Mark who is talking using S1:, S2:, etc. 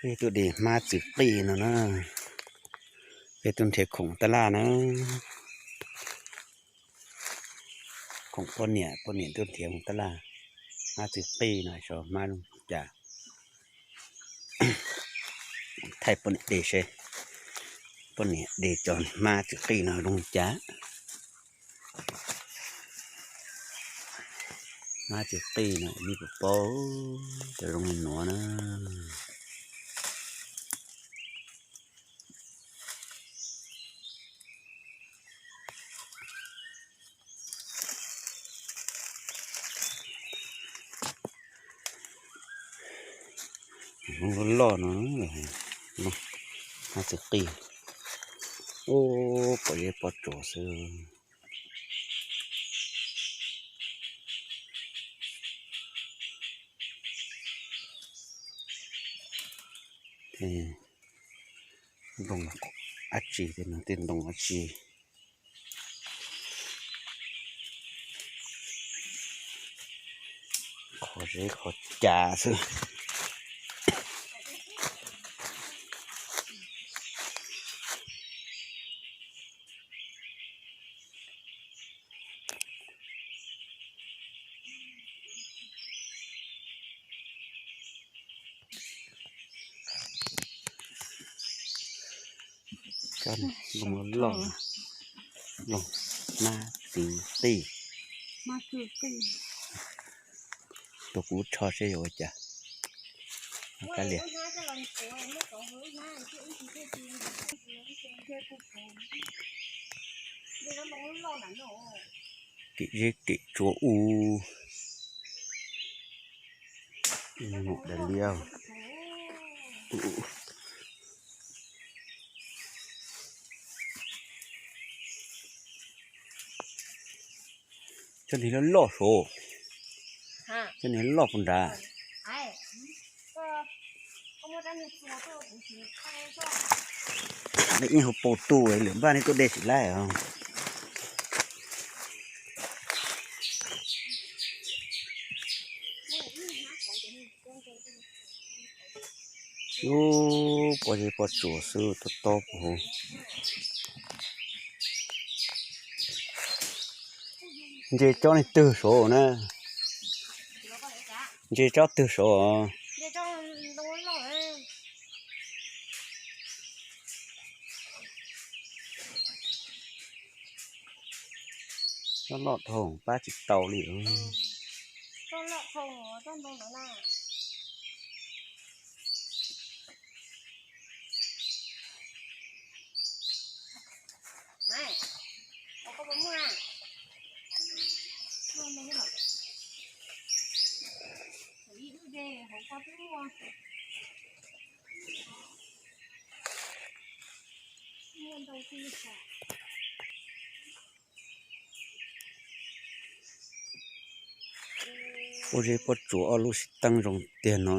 S1: ตัวดีมาจุดปีนะเป็นต้นเทของตลาดนะของปนเนี่ยต้นเทียงของตลาดมาจุดปีหน่อยชอบมาลุงจ่าไทยปนเดชปนเนี่ยเดจอนมาจุดปีหน่อยลุงจ่ามาจุดปีหน่อยมีปุ๊บโป้จะลงหนัวนะมันร้อนนะมาจุดปีโอ้ปล่อยปลดโจซื้อลงอาชีเต็มเต็มลงอาชีขอเรียกขอจ่าซื้อกันลงมาลงมาตี
S2: มาคือตี
S1: ตัวกูชอบใช่ไหมจ๊ะกันเลยติเรียกติจัวหมกเดลียวcho nên nó lọ số cho nên lọ con đà đấy như hộp bột tù ấy lượm ba này tôi để chỉ lại không ô bỏ gì bỏ chùa sư tốt tốt hồ dê cho này từ số nè dê cho từ số nó lọt hồng ba chiếc tàu liệu
S2: con lợn hồng con bông đó là này có bông mưa không mấy cái thử giữ dê không có thứ mua nguyên đầu tiên là
S1: ôi giời bắt chúa ở lúc tăng rồng tiền nó